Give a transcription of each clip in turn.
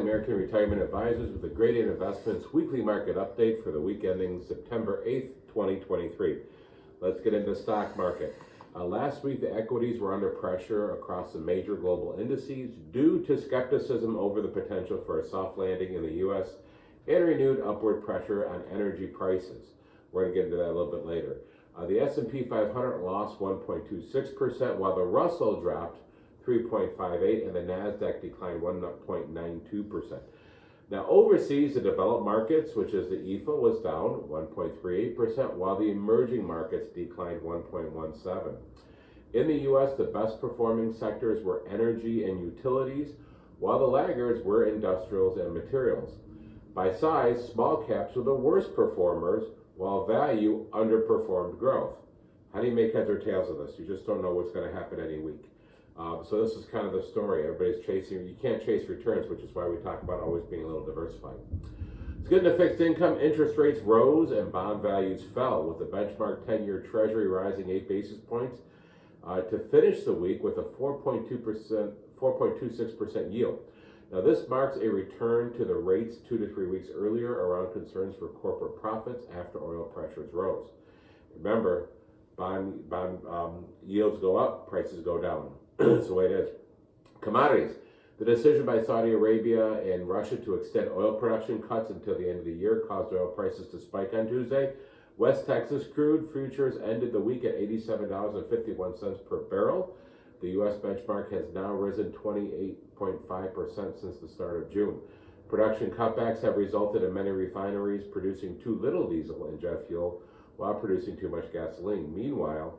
Vitale American Retirement Advisors with the Gradient Investments weekly market update for the week ending September 8th, 2023. Let's get into the stock market. Last week, the equities were under pressure across the major global indices due to skepticism over the potential for a soft landing in the U.S. and renewed upward pressure on energy prices. We're going to get into that a little bit later. The S&P 500 lost 1.26%, while the Russell dropped 3.58%, and the NASDAQ declined 1.92%. Now, overseas, the developed markets, which is the EFA, was down 1.38%, while the emerging markets declined 1.17%. In the U.S., the best performing sectors were energy and utilities, while the laggards were industrials and materials. By size, small caps were the worst performers, while value underperformed growth. How do you make heads or tails of this? You just don't know what's going to happen any week. So this is kind of the story. Everybody's chasing. You can't chase returns, which is why we talk about always being a little diversified. Let's get into fixed income. Interest rates rose and bond values fell, with the benchmark 10-year Treasury rising 8 basis points to finish the week with a 4.26% yield. Now, this marks a return to the rates 2 to 3 weeks earlier around concerns for corporate profits after oil pressures rose. Remember, bond yields go up, prices go down. That's the way it is. Commodities. The decision by Saudi Arabia and Russia to extend oil production cuts until the end of the year caused oil prices to spike on Tuesday. West Texas crude futures ended the week at $87.51 per barrel. The U.S. benchmark has now risen 28.5% since the start of June. Production cutbacks have resulted in many refineries producing too little diesel and jet fuel while producing too much gasoline. Meanwhile,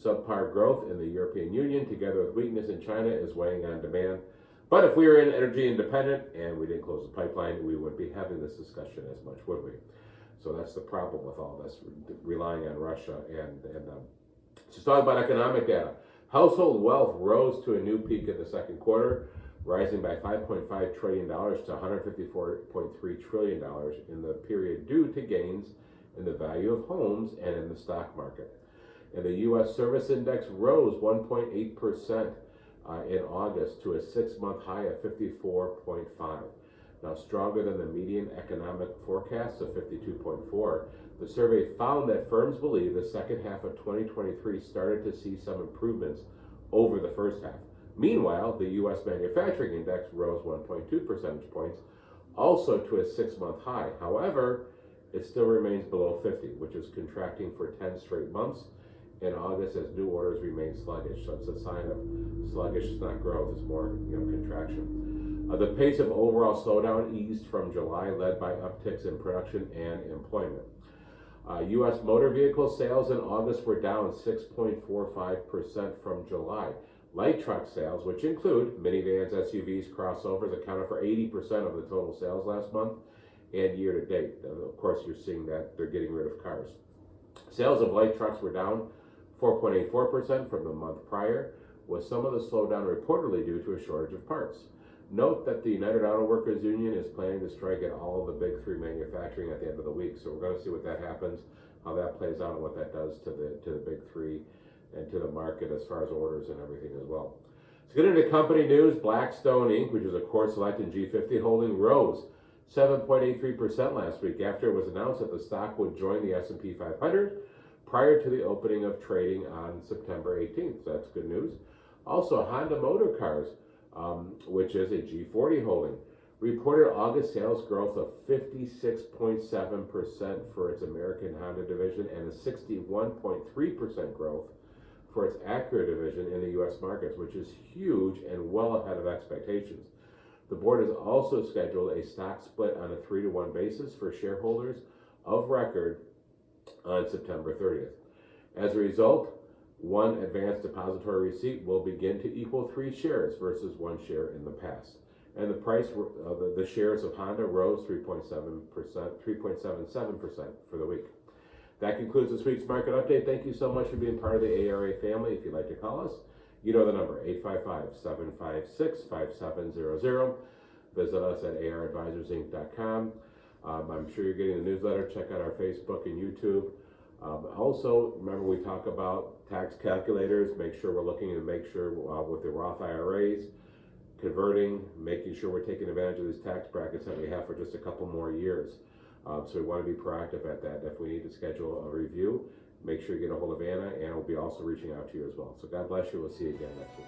subpar growth in the European Union, together with weakness in China, is weighing on demand. But if we were energy independent and we didn't close the pipeline, we wouldn't be having this discussion as much, would we? So that's the problem with all this, relying on Russia. Let's talk about economic data. Household wealth rose to a new peak in the second quarter, rising by $5.5 trillion to $154.3 trillion in the period due to gains in the value of homes and in the stock market. And the U.S. Service Index rose 1.8% in August to a 6-month high of 54.5. Now, stronger than the median economic forecast of 52.4. The survey found that firms believe the second half of 2023 started to see some improvements over the first half. Meanwhile, the U.S. Manufacturing Index rose 1.2 percentage points, also to a 6-month high. However, it still remains below 50, which is contracting for 10 straight months in August as new orders remain sluggish. So it's a sign of sluggish, it's not growth, it's more contraction. The pace of overall slowdown eased from July, led by upticks in production and employment. U.S. motor vehicle sales in August were down 6.45% from July. Light truck sales, which include minivans, SUVs, crossovers, accounted for 80% of the total sales last month and year to date. Of course, you're seeing that they're getting rid of cars. Sales of light trucks were down 4.84% from the month prior, with some of the slowdown reportedly due to a shortage of parts. Note that the United Auto Workers Union is planning to strike at all of the big three manufacturing at the end of the week. So we're going to see what that happens, how that plays out, and what that does to the big three and to the market as far as orders and everything as well. Let's get into company news. Blackstone Inc., which is a core select and G50 holding, rose 7.83% last week after it was announced that the stock would join the S&P 500 prior to the opening of trading on September 18th. So that's good news. Also, Honda Motor Cars, which is a G40 holding, reported August sales growth of 56.7% for its American Honda division and a 61.3% growth for its Acura division in the U.S. markets, which is huge and well ahead of expectations. The board has also scheduled a stock split on a 3-to-1 basis for shareholders of record on September 30th. As a result, one advanced depository receipt will begin to equal 3 shares versus 1 share in the past. And the price of the shares of Honda rose 3.77% for the week. That concludes this week's market update. Thank you so much for being part of the ARA family. If you'd like to call us, you know the number, 855-756-5700. Visit us at aradvisorsinc.com. I'm sure you're getting the newsletter. Check out our Facebook and YouTube. Also, remember we talk about tax calculators. Make sure we're looking to make sure with the Roth IRAs, converting, making sure we're taking advantage of these tax brackets that we have for just a couple more years. So we want to be proactive at that. If we need to schedule a review, make sure you get a hold of Anna, and we'll be also reaching out to you as well. So God bless you. We'll see you again next week.